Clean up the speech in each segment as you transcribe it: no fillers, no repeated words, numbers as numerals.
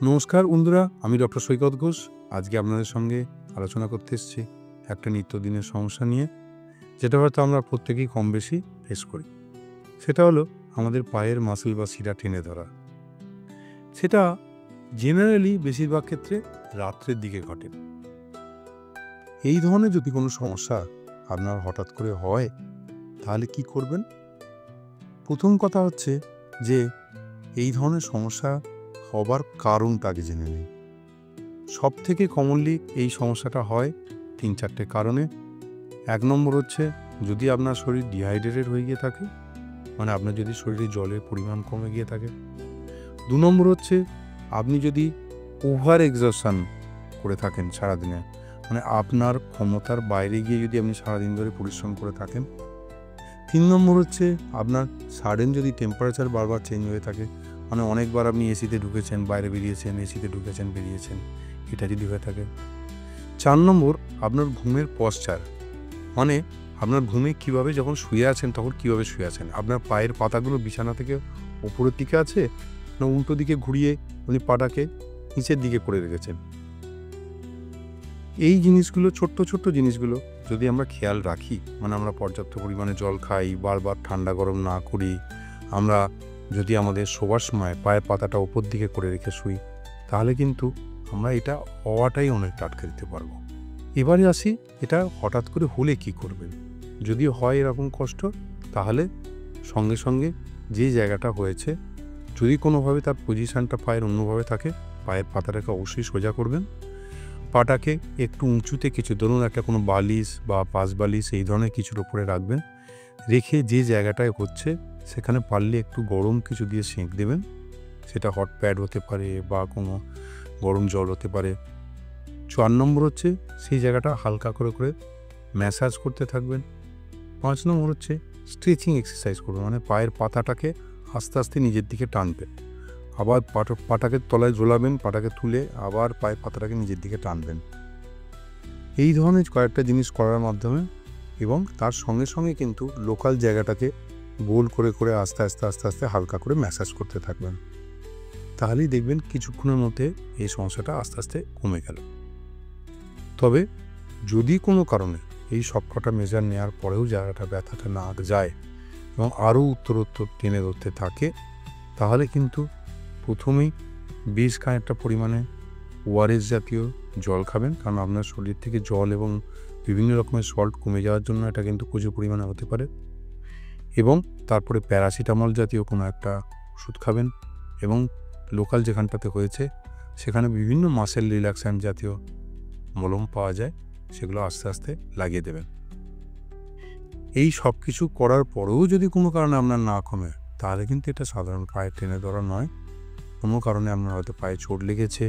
নমস্কার বন্ধুরা, আমি ডক্টর সৈকত ঘোষ। আজকে আপনাদের সঙ্গে আলোচনা করতে এসেছি একটা নিত্যদিনের সমস্যা নিয়ে, যেটা হয়তো আমরা প্রত্যেকেই কম বেশি ফেস করি। সেটা হলো আমাদের পায়ের মাসল বা শিরা টেনে ধরা। সেটা জেনারেলি বেশিরভাগ ক্ষেত্রে রাত্রের দিকে ঘটে। এই ধরনের যদি কোনো সমস্যা আপনার হঠাৎ করে হয়, তাহলে কি করবেন? প্রথম কথা হচ্ছে যে এই ধরনের সমস্যা হবার কারণটা আগে জেনে নিন। সব থেকে কমনলি এই সমস্যাটা হয় ৩-৪টে কারণে। ১ নম্বর হচ্ছে যদি আপনার শরীর ডিহাইড্রেটেড হয়ে গিয়ে থাকে, মানে আপনার যদি শরীরে জলের পরিমাণ কমে গিয়ে থাকে। ২ নম্বর হচ্ছে আপনি যদি ওভার এক্সরশন করে থাকেন সারাদিনে, মানে আপনার ক্ষমতার বাইরে গিয়ে যদি আপনি সারাদিন ধরে পরিশ্রম করে থাকেন। ৩ নম্বর হচ্ছে আপনার সাডেন যদি টেম্পারেচার বারবার চেঞ্জ হয়ে থাকে, মানে অনেকবার আপনি এসিতে ঢুকেছেন, বাইরে বেরিয়েছেন, এসিতে ঢুকেছেন, বেরিয়েছেন, এটা যদি হয়ে থাকে। ৪ নম্বর আপনার ঘুমের পশ্চার, মানে আপনার ঘুমে কীভাবে যখন শুয়ে আছেন তখন কীভাবে শুয়ে আছেন, আপনার পায়ের পাতাগুলো বিছানা থেকে ওপরের দিকে আছে না উল্টো দিকে ঘুরিয়ে উনি পাটাকে নিচের দিকে করে রেখেছেন। এই জিনিসগুলো, ছোট্ট ছোট্ট জিনিসগুলো যদি আমরা খেয়াল রাখি, মানে আমরা পর্যাপ্ত পরিমাণে জল খাই, বারবার ঠান্ডা গরম না করি, আমরা যদি আমাদের শোবার সময় পায়ের পাতাটা ওপর দিকে করে রেখে শুই, তাহলে কিন্তু আমরা এটা হওয়াটাই অনেকটা আটকে দিতে পারবো। এবারে আসি, এটা হঠাৎ করে হলে কি করবেন। যদি হয় এরকম কষ্ট, তাহলে সঙ্গে সঙ্গে যে জায়গাটা হয়েছে, যদি কোনোভাবে তার পজিশানটা পায়ের অন্যভাবে থাকে, পায়ের পাতাটাকে অবশ্যই সোজা করবেন। পাটাকে একটু উঁচুতে কিছু, ধরুন একটা কোনো বালিশ বা পাশ বালিশ এই ধরনের কিছুর ওপরে রাখবেন। রেখে যে জায়গাটায় হচ্ছে সেখানে পারলে একটু গরম কিছু দিয়ে সেঁক দেবেন। সেটা হট প্যাড হতে পারে বা কোনো গরম জল হতে পারে। ৪ নম্বর হচ্ছে সেই জায়গাটা হালকা করে করে ম্যাসাজ করতে থাকবেন। ৫ নম্বর হচ্ছে স্ট্রেচিং এক্সারসাইজ করবেন, মানে পায়ের পাতাটাকে আস্তে আস্তে নিজের দিকে টানবেন। আবার পাটাকে তলায় ঝোলাবেন, পাটাকে তুলে আবার পায়ের পাতাটাকে নিজের দিকে টানবেন। এই ধরনের কয়েকটা জিনিস করার মাধ্যমে এবং তার সঙ্গে সঙ্গে কিন্তু লোকাল জায়গাটাকে গোল করে করে আস্তে আস্তে আস্তে আস্তে হালকা করে ম্যাসাজ করতে থাকবেন। তাহলেই দেখবেন কিছুক্ষণের মধ্যে এই সমস্যাটা আস্তে আস্তে কমে গেল। তবে যদি কোনো কারণে এই সবকটা মেজার নেওয়ার পরেও জায়গাটা ব্যথাটা না যায় এবং আরও উত্তরোত্তর টেনে ধরতে থাকে, তাহলে কিন্তু প্রথমেই বেশ খানিকটা পরিমাণে ওআরএস জাতীয় জল খাবেন, কারণ আপনার শরীর থেকে জল এবং বিভিন্ন রকমের সল্ট কমে যাওয়ার জন্য এটা কিন্তু প্রচুর পরিমাণে হতে পারে। এবং তারপরে প্যারাসিটামল জাতীয় কোনো একটা ওষুধ খাবেন এবং লোকাল যেখানটাতে হয়েছে সেখানে বিভিন্ন মাসেল রিল্যাক্স্যান্ট জাতীয় মলম পাওয়া যায়, সেগুলো আস্তে আস্তে লাগিয়ে দেবেন। এই সব কিছু করার পরেও যদি কোনো কারণে আপনার না কমে, তাহলে কিন্তু এটা সাধারণ পায়ে টেনে ধরা নয়। কোনো কারণে আপনার হয়তো পায়ে চোট লেগেছে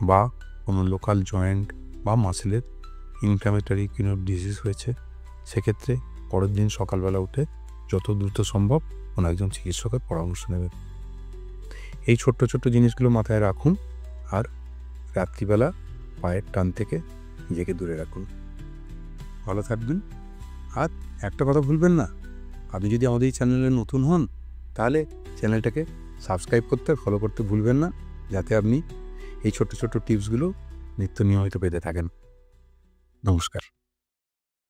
বা কোনো লোকাল জয়েন্ট বা মাসেলের ইনফ্ল্যামেটরি কোনো ডিজিজ হয়েছে। সেক্ষেত্রে পরের দিন সকালবেলা উঠে যত দ্রুত সম্ভব কোনো একজন চিকিৎসকের পরামর্শ নেবেন। এই ছোট্ট ছোট্ট জিনিসগুলো মাথায় রাখুন, আর রাত্রিবেলা পায়ের টান থেকে নিজেকে দূরে রাখুন। ভালো থাকবেন। আর একটা কথা ভুলবেন না, আপনি যদি আমাদের এই চ্যানেলে নতুন হন, তাহলে চ্যানেলটাকে সাবস্ক্রাইব করতে, ফলো করতে ভুলবেন না, যাতে আপনি এই ছোট্ট ছোট্ট টিপসগুলো নিত্য নিয়মিত পেতে থাকেন। নমস্কার।